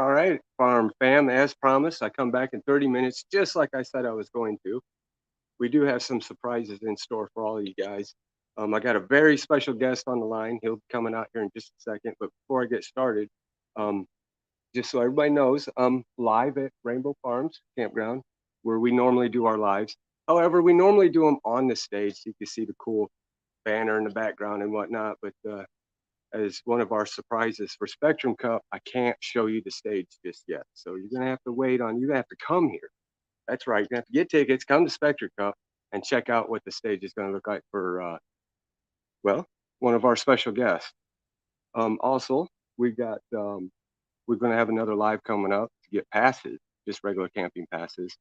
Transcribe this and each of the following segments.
All right, Farm Fam, as promised, I come back in 30 minutes, just like I said I was going to. We do have some surprises in store for all of you guys. I got a very special guest on the line. He'll be coming out here in just a second. But before I get started, um, just so everybody knows, I'm live at Rainbow Farms Campground, where we normally do our lives. However, we normally do them on the stage, so you can see the cool banner in the background and whatnot. But as one of our surprises for Spectrum Cup, I can't show you the stage just yet. So you're gonna have to wait on. You're gonna have to come here. That's right. You're gonna have to get tickets, come to Spectrum Cup, and check out what the stage is gonna look like for well, one of our special guests. Also, we got we're gonna have another live coming up to get passes, just regular camping passes.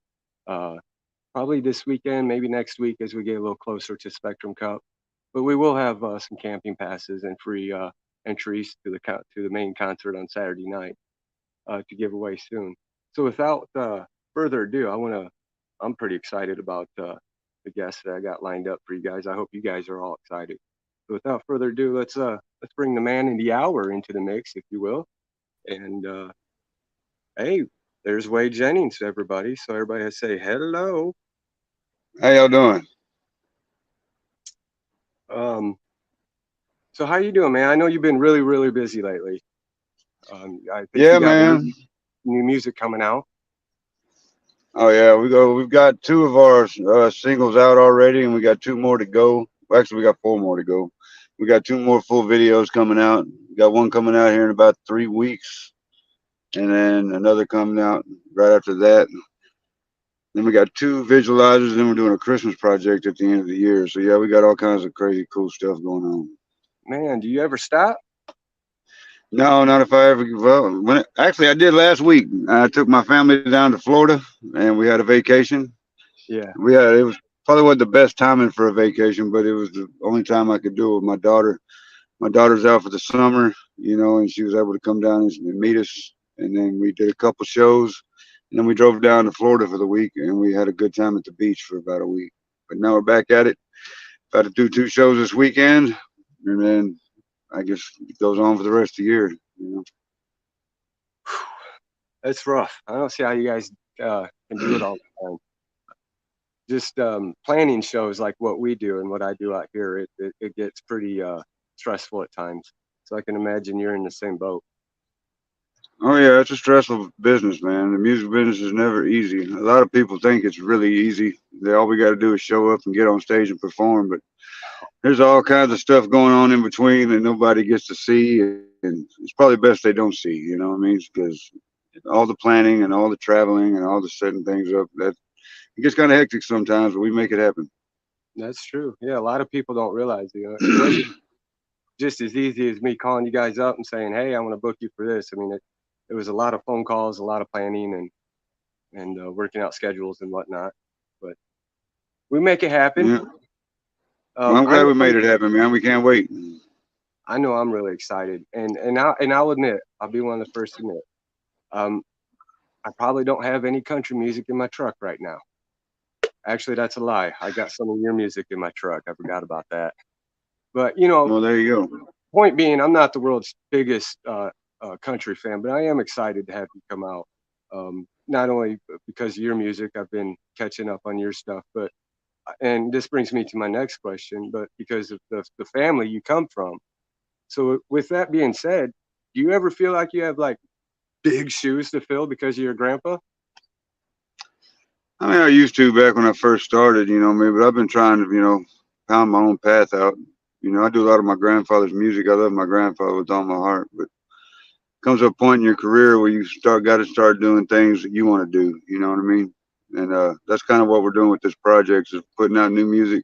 Uh, Probably this weekend, maybe next week as we get a little closer to Spectrum Cup. But we will have some camping passes and free entries to the main concert on Saturday night to give away soon. So without further ado, I'm pretty excited about the guests that I got lined up for you guys. I hope you guys are all excited. So without further ado, let's bring the man in the hour into the mix, if you will. And hey, there's Wade Jennings, everybody. So everybody say hello. How y'all doing? Um, so how you doing, man? I know you've been really, really busy lately. I think you Yeah, got man. new music coming out. Oh yeah, We've got two of our singles out already, and we got two more to go. Well, actually, we got four more to go. We got two more full videos coming out. We got one coming out here in about 3 weeks, and then another coming out right after that. Then we got two visualizers. And then we're doing a Christmas project at the end of the year. So yeah, we got all kinds of crazy cool stuff going on. Man, do you ever stop? No, not if I ever. Well, actually, I did last week. I took my family down to Florida, and we had a vacation. Yeah, It was probably wasn't the best timing for a vacation, but it was the only time I could do it with my daughter. My daughter's out for the summer, and she was able to come down and meet us. And then we did a couple shows, and then we drove down to Florida for the week, and we had a good time at the beach for about a week. But now we're back at it. About to do two shows this weekend, and then I guess it goes on for the rest of the year. it's rough. I don't see how you guys can do it all the time. Just planning shows like what we do and what I do out here, it gets pretty stressful at times. So I can imagine you're in the same boat. Oh yeah, it's a stressful business, man. The music business is never easy. A lot of people think it's really easy. All we got to do is show up and get on stage and perform, but there's all kinds of stuff going on in between that nobody gets to see, and it's probably best they don't see. You know what I mean? Because all the planning and all the traveling and all the setting things up, that it gets kind of hectic sometimes, but we make it happen. That's true. Yeah, a lot of people don't realize, it wasn't just as easy as me calling you guys up and saying, "Hey, I want to book you for this." I mean, it was a lot of phone calls, a lot of planning, and working out schedules and whatnot. But we make it happen. Yeah. Well, I'm glad I'm we made it happen, man. We can't wait. I know I'm really excited, and I'll admit, I'll be one of the first to admit, um, I probably don't have any country music in my truck right now. Actually, that's a lie. I got some of your music in my truck. I forgot about that. But Well, there you go. point being, I'm not the world's biggest country fan, but I am excited to have you come out. Not only because of your music, I've been catching up on your stuff, but and this brings me to my next question, but because of the family you come from. So with that being said, do you ever feel like you have like big shoes to fill because of your grandpa? I mean, I used to back when I first started, but I've been trying to, pound my own path out. I do a lot of my grandfather's music. I love my grandfather with all my heart, but comes to a point in your career where you got to start doing things that you want to do. You know what I mean? And that's kind of what we're doing with this project is putting out new music,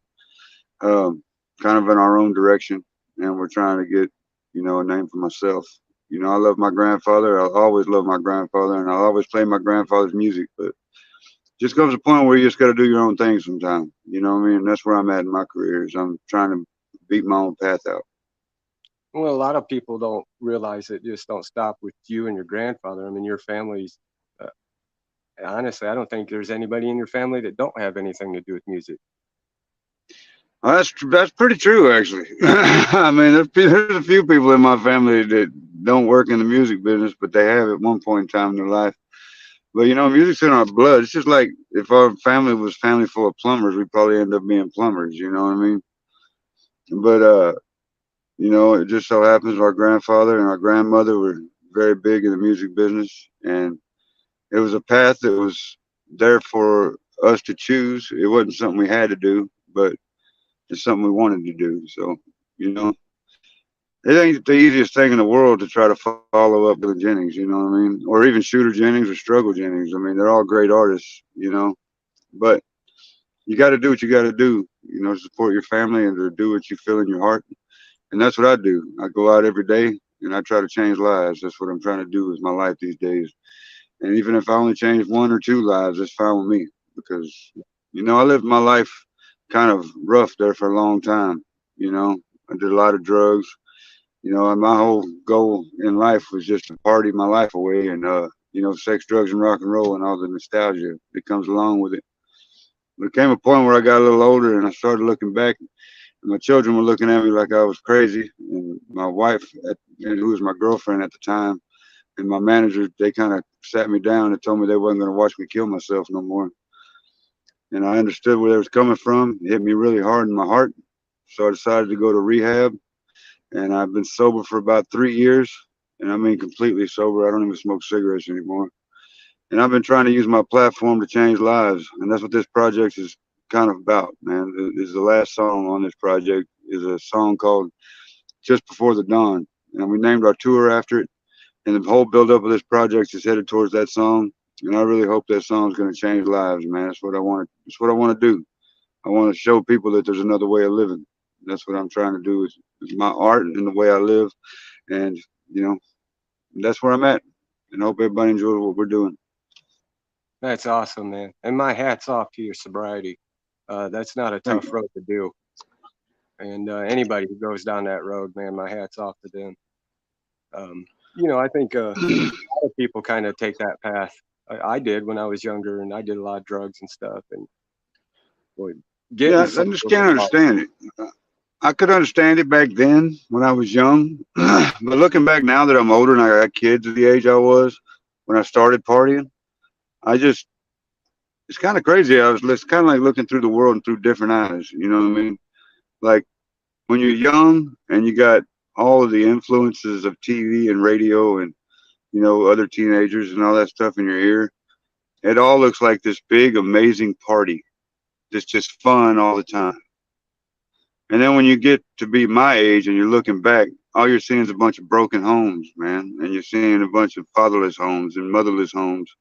um, kind of in our own direction, and we're trying to get, a name for myself. I love my grandfather. I'll always love my grandfather, and I'll always play my grandfather's music. But just comes a point where you just got to do your own thing sometime. You know what I mean? And that's where I'm at in my career. Is I'm trying to beat my own path out. Well, a lot of people don't realize it just don't stop with you and your grandfather. I mean, your family's uh, honestly, I don't think there's anybody in your family that don't have anything to do with music. That's pretty true, actually. I mean, there's a few people in my family that don't work in the music business, but they have at one point in time in their life. But you know, music's in our blood. It's just like if our family was family full of plumbers, we'd probably end up being plumbers. You know what I mean? But you know, it just so happens our grandfather and our grandmother were very big in the music business, and it was a path that was there for us to choose. It wasn't something we had to do, but it's something we wanted to do. So, you know, it ain't the easiest thing in the world to try to follow up Waylon Jennings, you know what I mean? Or even Shooter Jennings or Struggle Jennings. I mean, they're all great artists, you know, but you got to do what you got to do, you know, to support your family and to do what you feel in your heart. And that's what I do. I go out every day and I try to change lives. That's what I'm trying to do with my life these days. And even if I only change one or two lives, that's fine with me because, you know, I lived my life kind of rough there for a long time. You know, I did a lot of drugs, you know, and my whole goal in life was just to party my life away and, you know, sex, drugs, and rock and roll and all the nostalgia that comes along with it. But it came a point where I got a little older and I started looking back. And my children were looking at me like I was crazy. And my wife, who was my girlfriend at the time, and my manager, they kind of sat me down and told me they wasn't going to watch me kill myself no more. And I understood where they was coming from. It hit me really hard in my heart. So I decided to go to rehab. And I've been sober for about 3 years. And I mean completely sober. I don't even smoke cigarettes anymore. And I've been trying to use my platform to change lives. And that's what this project is kind of about, man. This is the last song on this project is a song called Just Before the Dawn. And we named our tour after it. And the whole build up of this project is headed towards that song. And I really hope that song is going to change lives, man. That's what I want. That's what I want to do. I want to show people that there's another way of living. That's what I'm trying to do is my art and the way I live. And you know, that's where I'm at. And I hope everybody enjoys what we're doing. That's awesome, man. And my hat's off to your sobriety. That's not a Thank tough road to do. And anybody who goes down that road, man, my hat's off to them. I think a you. lot of people kind of take that path. I did when I was younger, and I did a lot of drugs and stuff. And boy, getting Yeah, I sober just was can't hard. understand it. I could understand it back then when I was young, but looking back now that I'm older and I got kids at the age I was when I started partying, I just it's kind of crazy. It's kind of like looking through the world through different eyes. You know what I mean? Like when you're young and you got all of the influences of TV and radio and you know other teenagers and all that stuff in your ear, it all looks like this big amazing party that's just fun all the time. And then when you get to be my age and you're looking back, all you're seeing is a bunch of broken homes, man, and you're seeing a bunch of fatherless homes and motherless homes,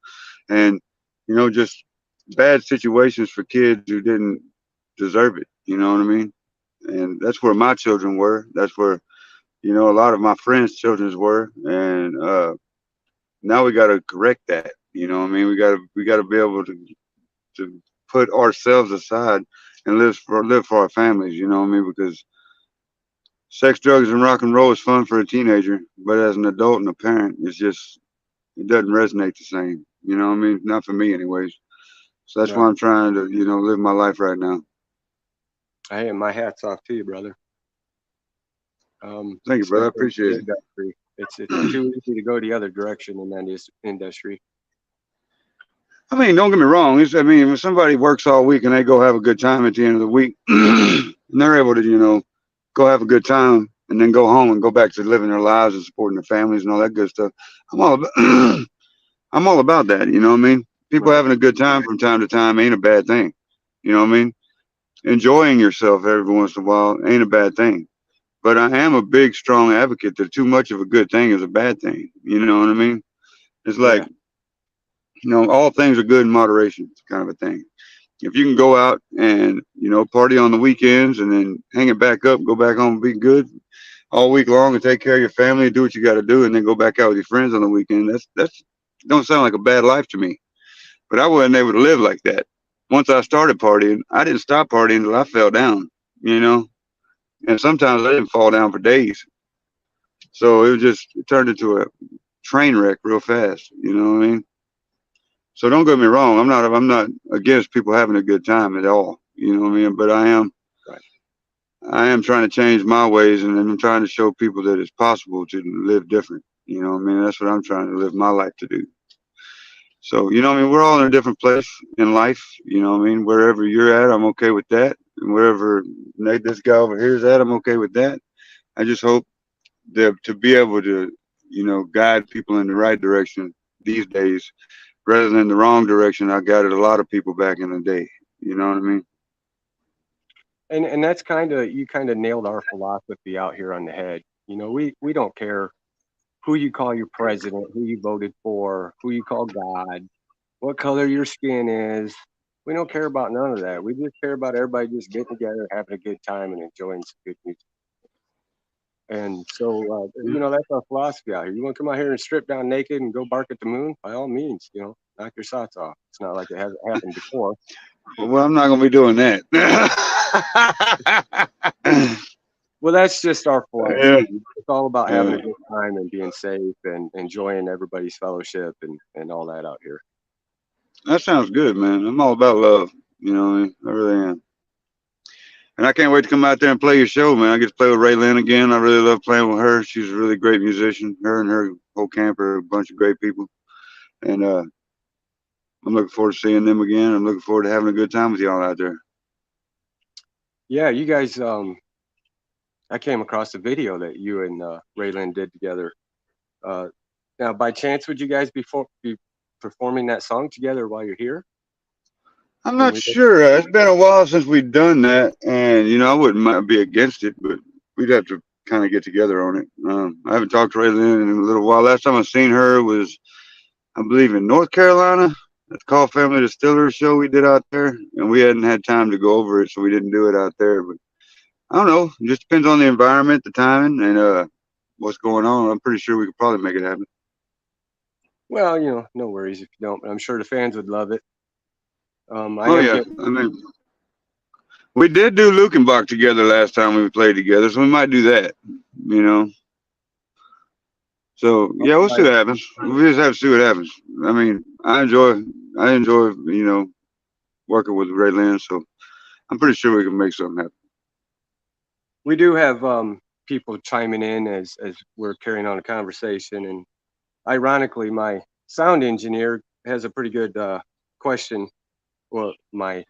and you know just bad situations for kids who didn't deserve it. You know what I mean? And that's where my children were. That's where you know a lot of my friends' children's were, and now we got to correct that. You know what I mean? We got to be able to put ourselves aside and live for our families. You know what I mean? Because sex, drugs, and rock and roll is fun for a teenager, but as an adult and a parent, it doesn't resonate the same. You know what I mean? Not for me, anyways. So that's why Right. I'm trying to live my life right now. Hey, and my hat's off to you, brother. Thank you, brother. I Especially in appreciate the it. industry. It's too easy to go the other direction in that industry. I mean, don't get me wrong. I mean, when somebody works all week and they go have a good time at the end of the week, and they're able to, go have a good time and then go home and go back to living their lives and supporting their families and all that good stuff. I'm all about, I'm all about that. You know what I mean? People Right. having a good time from time to time ain't a bad thing. You know what I mean? Enjoying yourself every once in a while ain't a bad thing. But I am a big, strong advocate that too much of a good thing is a bad thing. You know what I mean? It's like, Yeah. all things are good in moderation, kind of a thing. If you can go out and, party on the weekends and then hang it back up, go back home and be good all week long and take care of your family, do what you got to do, and then go back out with your friends on the weekend, that's don't sound like a bad life to me. But I wasn't able to live like that. Once I started partying, I didn't stop partying until I fell down, you know? And sometimes I didn't fall down for days. So it turned into a train wreck real fast. You know what I mean? So don't get me wrong. I'm not against people having a good time at all. You know what I mean? But I am Right. I am trying to change my ways, and then I'm trying to show people that it's possible to live different. You know what I mean? That's what I'm trying to live my life to do. So, you know what I mean? We're all in a different place in life. You know what I mean? Wherever you're at, I'm okay with that. And wherever Nate, this guy over here is at, I'm okay with that. I just hope that to be able to, guide people in the right direction these days rather than the wrong direction I guided a lot of people back in the day. You know what I mean? And that's kind of, you kind of nailed our philosophy out here on the head. We don't care who you call your president, who you voted for, who you call God, what color your skin is. We don't care about none of that. We just care about everybody just getting together, having a good time, and enjoying some good music. And so, that's our philosophy out here. You want to come out here and strip down naked and go bark at the moon? By all means, knock your socks off. It's not like it hasn't happened before. Well, I'm not going to be doing that. Well, that's just our Yeah, philosophy. It's all about having a yeah. good time and being safe and enjoying everybody's fellowship and all that out here. That sounds good, man. I'm all about love. You know what I mean? I really am. And I can't wait to come out there and play your show, man. I get to play with Ray Lynn again. I really love playing with her. She's a really great musician. Her and her whole camp are a bunch of great people. And I'm looking forward to seeing them again. I'm looking forward to having a good time with y'all out there. Yeah, you guys. I came across a video that you and Raylan did together. Uh, Now, by chance, would you guys be performing that song together while you're here? I'm When not we sure. It's been a while since we've done that, and I wouldn't be against it, but we'd have to kind of get together on it. I haven't talked to Ray Lynn in a little while. Last time I seen her was, I believe, in North Carolina at the Call Family Distillery show we did out there, and we hadn't had time to go over it, so we didn't do it out there. But I don't know. It just depends on the environment, the timing, and what's going on. I'm pretty sure we could probably make it happen. Well, no worries if you don't, but I'm sure the fans would love it. I Oh am yeah, getting. I mean, we did do Lukenbach together last time we played together, so we might do that. You know. So yeah, we'll see Right. what happens. We just have to see what happens. I mean, I enjoy, working with Ray Lynn, so I'm pretty sure we can make something happen. We do have people chiming in as we're carrying on a conversation, and ironically, my sound engineer has a pretty good question. Well, my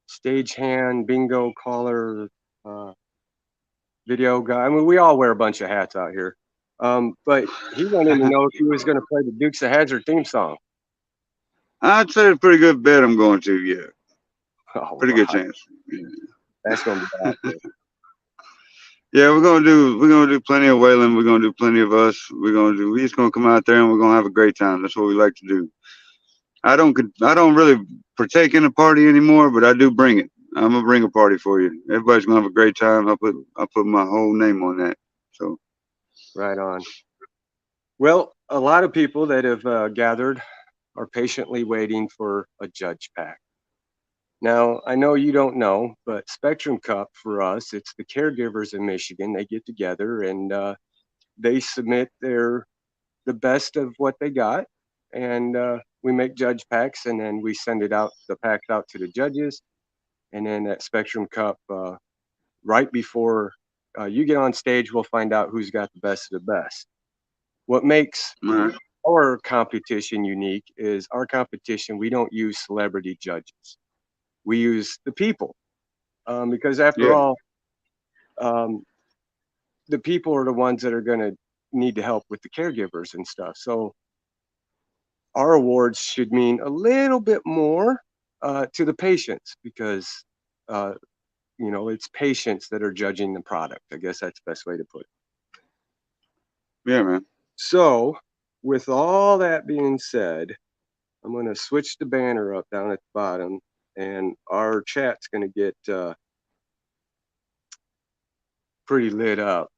stagehand, bingo caller, uh, video guy. I mean, we all wear a bunch of hats out here. But he wanted to know if he was going to play the Dukes of Hazzard theme song. I'd say a pretty good bet I'm going to. Yeah, All pretty good right, chance. Yeah. that's going to be awesome. Yeah, we're gonna do plenty of Waylon. We're gonna do plenty of us. We just gonna come out there and we're gonna have a great time. That's what we like to do. I don't really partake in the party anymore, but I do bring it. I'm gonna bring a party for you. Everybody's gonna have a great time. I put my whole name on that. So Right on. Well, a lot of people that have gathered are patiently waiting for a judge pack. Now, I know you don't know, but Spectrum Cup for us, it's the caregivers in Michigan. They get together and they submit the best of what they got, and we make judge packs, and then we send the packs out to the judges, and then at Spectrum Cup, right before you get on stage, we'll find out who's got the best of the best. What makes all right. our competition unique is our competition. We don't use celebrity judges. We use the people, because after Yeah. all, um, the people are the ones that are going to need to help with the caregivers and stuff. So our awards should mean a little bit more to the patients because uh, it's patients that are judging the product. I guess that's the best way to put it. Yeah, man. So, with all that being said, I'm going to switch the banner up down at the bottom, and our chat's going to get pretty lit up.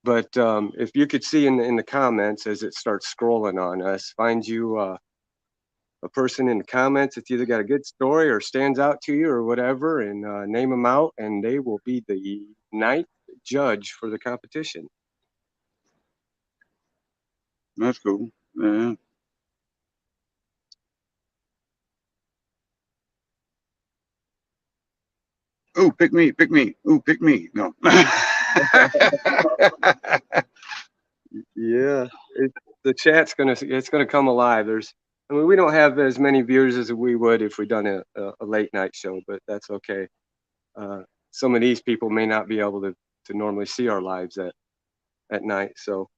But if you could see in the comments as it starts scrolling on us, find you a person in the comments that's either got a good story or stands out to you or whatever, and name them out, and they will be the ninth judge for the competition. That's cool. Yeah. Ooh, pick me, pick me. Ooh, pick me. No. Yeah, the chat's gonna come alive. I mean, we don't have as many viewers as we would if we done a late night show, but that's okay. Uh, some of these people may not be able to normally see our lives at night, so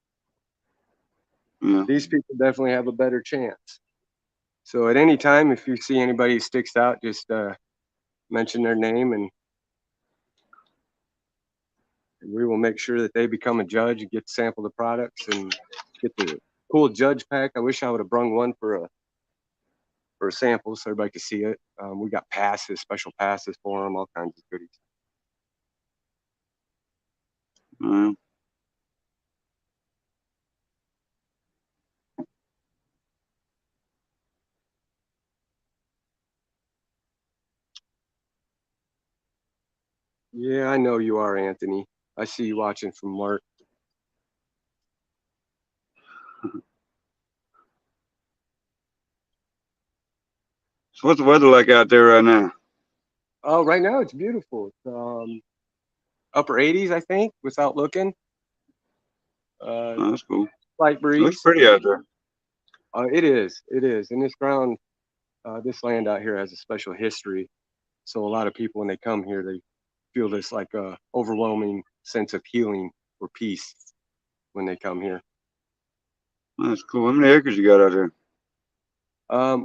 Yeah. these people definitely have a better chance. So at any time, if you see anybody who sticks out, just mention their name, and we will make sure that they become a judge and get to sample the products and get the cool judge pack. I wish I would have brung one for a sample so everybody could see it. We got passes, special passes for them, all kinds of goodies. Uh, Yeah, I know you are, Anthony. I see you watching from work. so what's the weather like out there right now? Oh, right now it's beautiful. It's upper 80s, I think, without looking. Oh, that's cool. Slight It looks breeze. pretty out there. It is. It is. And this ground, this land out here has a special history. So a lot of people, when they come here, they feel this like overwhelming sense of healing or peace when they come here. That's cool. How many acres you got out there?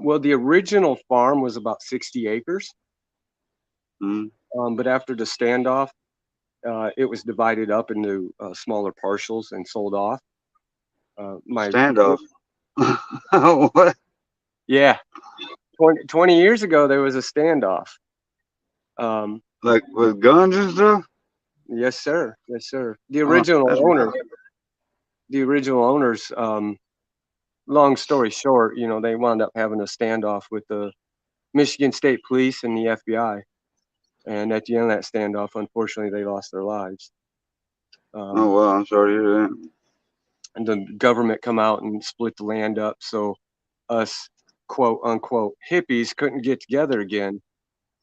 Well, the original farm was about 60 acres, Mm. but after the standoff, it was divided up into smaller parcels and sold off. My Standoff. What? Yeah, 20 years ago there was a standoff. Um, Like with guns and stuff? yes, sir. Yes, sir. That's wild. The original owners. Long story short, they wound up having a standoff with the Michigan State Police and the FBI. And at the end of that standoff, unfortunately, they lost their lives. Oh wow, I'm sorry to hear that. And the government come out and split the land up, so us quote unquote hippies couldn't get together again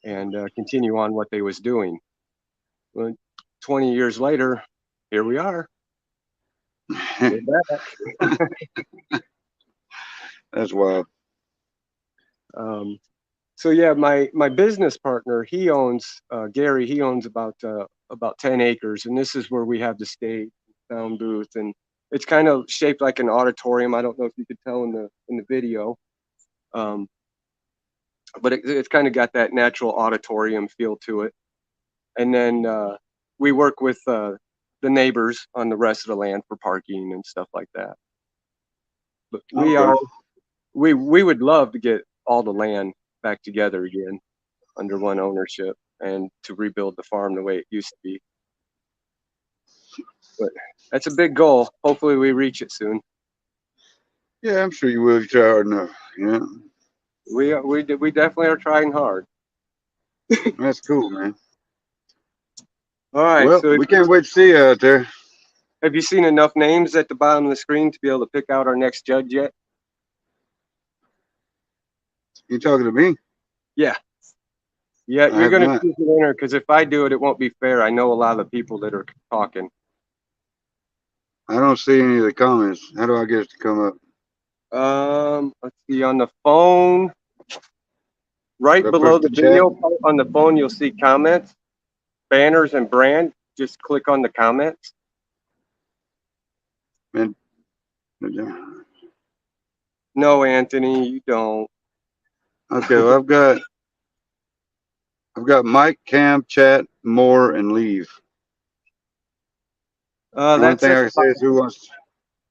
and continue on what they was doing. Well, 20 years later, here we are. We're back. That's wild. Um, so yeah, my business partner, he owns Gary. He owns about 10 acres, and this is where we have the stage, sound booth, and it's kind of shaped like an auditorium. I don't know if you could tell in the video, um, but it's kind of got that natural auditorium feel to it. And then we work with the neighbors on the rest of the land for parking and stuff like that. But Okay. we would love to get all the land back together again under one ownership and to rebuild the farm the way it used to be. But that's a big goal. Hopefully we reach it soon. Yeah, I'm sure you will if you try hard enough. Yeah. We definitely are trying hard. That's cool, man. All right. Well, So we can't wait to see you out there. have you seen enough names at the bottom of the screen to be able to pick out our next judge yet? You talking to me? Yeah. Yeah, I you're have going to not. choose the winner because if I do it, it won't be fair. I know a lot of the people that are talking. I don't see any of the comments. How do I get it to come up? Let's see on the phone, right Do I below push the the chat? video part on the phone, you'll see comments, banners, and brand. Just click on the comments. Man, No, Anthony, you don't. okay, well I've got Mike, Cam, chat, more, and leave. The only That's thing at I the can say is who wants.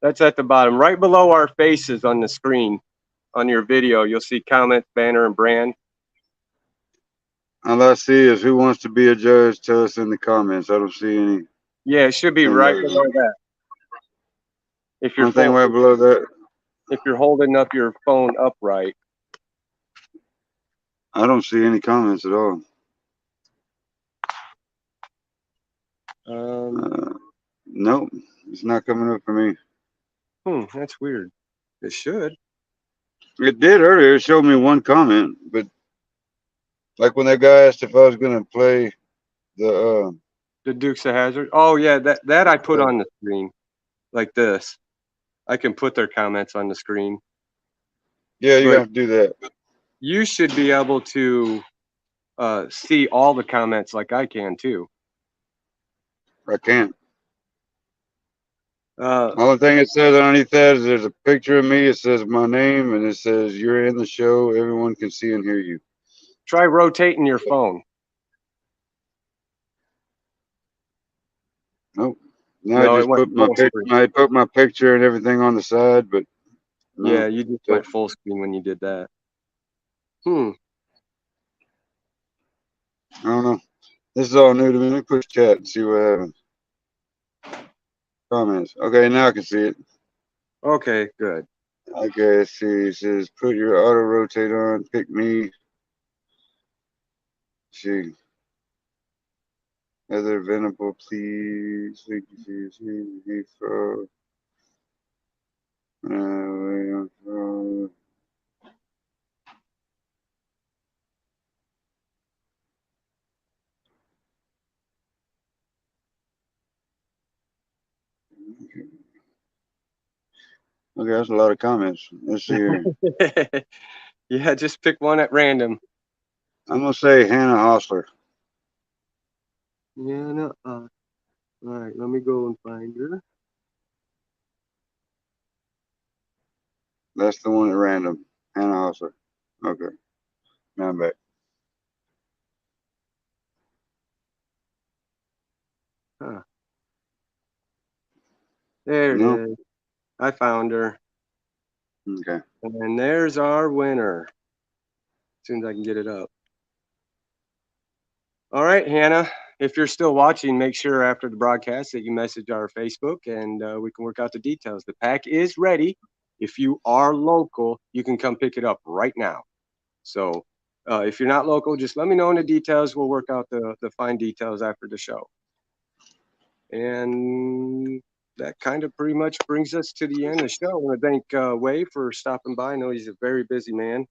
that's at the bottom, right below our faces on the screen. On your video, you'll see comments, banner, and brand. All I see is who wants to be a judge. Tell us in the comments. I don't see anything. Yeah, it should be right Like, below that. If you're one thing right below that. if you're holding up your phone upright. I don't see any comments at all. Uh, nope, it's not coming up for me. That's weird. It should. It did earlier. It showed me one comment, but like when that guy asked if I was gonna play The The Dukes of Hazzard. Oh yeah, that I put uh, on the screen like this. I can put their comments on the screen, yeah, you but have to do that. you should be able to see all the comments like I can too. I can't. Uh, Only thing it says underneath that is there's a picture of me. It says my name and it says you're in the show. Everyone can see and hear you. Try rotating your phone. Nope. Now I No, it just went put my full pic. screen. I put my picture and everything on the side, but Yeah, no. you just That, went full screen when you did that. Hmm. I don't know. This is all new to me. Let me push chat and see what happens. Comments. Okay, now I can see it. Okay, good. Okay, let's see. It says put your auto rotate on. Pick me. See. Other Venable, please. Thank you for your for. Okay, that's a lot of comments. Let's see here. Yeah, just pick one at random. I'm gonna say Hannah Hostler. Yeah, no. All right, let me go and find her. That's the one at random. Hannah Hostler. Okay, now I'm back. Huh. There it No. is. I found her. Okay. And there's our winner. As soon as I can get it up. All right, Hannah. If you're still watching, make sure after the broadcast that you message our Facebook and we can work out the details. The pack is ready. If you are local, you can come pick it up right now. So if you're not local, just let me know in the details. We'll work out the fine details after the show. And that kind of pretty much brings us to the end of the show. I want to thank Wade for stopping by. I know he's a very busy man.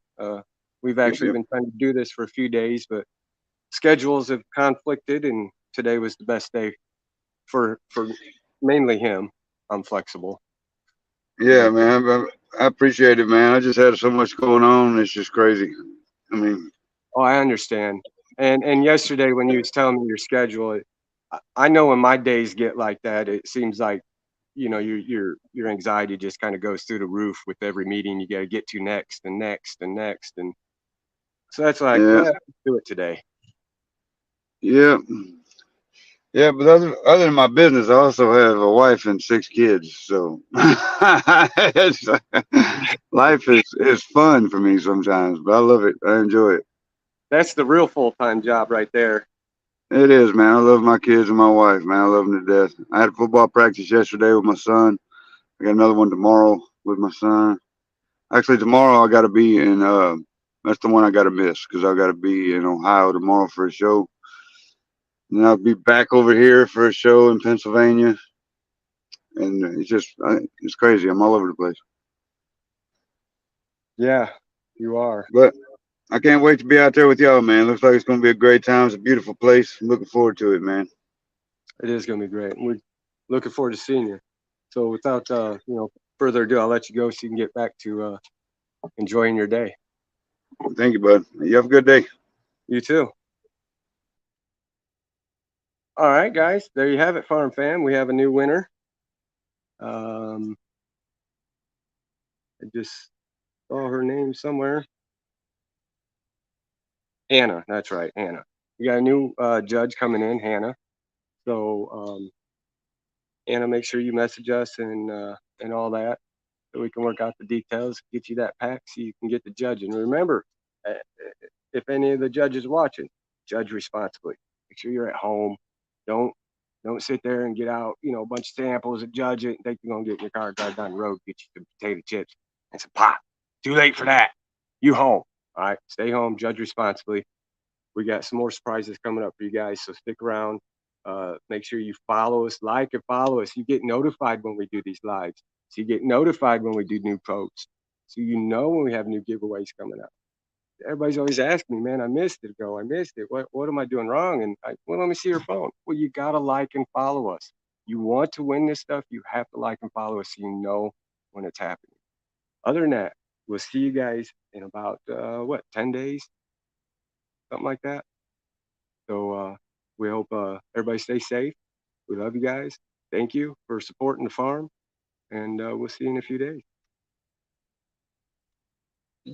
We've Yep. actually Yep. been trying to do this for a few days, but schedules have conflicted, and today was the best day for mainly him. I'm flexible, Yeah, but man. I appreciate it, man. I just had so much going on. It's just crazy. I mean, oh, I understand. And yesterday when you was telling me your schedule, I know when my days get like that, it seems like your anxiety just kind of goes through the roof with every meeting you got to get to next and next and next, and so that's like, yeah, let's do it today. yeah, yeah. But other than my business, I also have a wife and 6 kids. So it's, life is fun for me sometimes, but I love it. I enjoy it. That's the real full-time job right there. It is, man. I love my kids and my wife, man. I love them to death. I had football practice yesterday with my son. I got another one tomorrow with my son. Actually, tomorrow I got to be in. That's the one I got to miss because I got to be in Ohio tomorrow for a show. And I'll be back over here for a show in Pennsylvania. And it's crazy. I'm all over the place. Yeah, you are. But I can't wait to be out there with y'all, man. Looks like it's going to be a great time. It's a beautiful place. I'm looking forward to it, man. It is going to be great. We're looking forward to seeing you. So without further ado, I'll let you go so you can get back to enjoying your day. Thank you, bud. You have a good day. You too. All right, guys, there you have it, Farm Fam. We have a new winner. I just saw her name somewhere. Hannah, that's right, Hannah. We got a new judge coming in, Hannah. So Hannah, make sure you message us and all that, so we can work out the details, get you that pack, so you can get the judge. And remember, uh, if any of the judges watching, judge responsibly. Make sure you're at home. Don't don't sit there and get out, a bunch of samples and judge it and think you're gonna get in your car, drive down the road, get you some potato chips and some pop. Too late for that. You home. All right. Stay home, judge responsibly. We got some more surprises coming up for you guys, so stick around. Make sure you follow us, like and follow us. You get notified when we do these lives. So you get notified when we do new posts. So you know when we have new giveaways coming up. everybody's always asking me, man, I missed it. I missed it. What am I doing wrong? And well, let me see your phone. Well, you gotta like and follow us. You want to win this stuff, you have to like and follow us so you know when it's happening. Other than that, we'll see you guys in about 10 days, something like that. So we hope everybody stays safe. We love you guys. Thank you for supporting the farm, and we'll see you in a few days.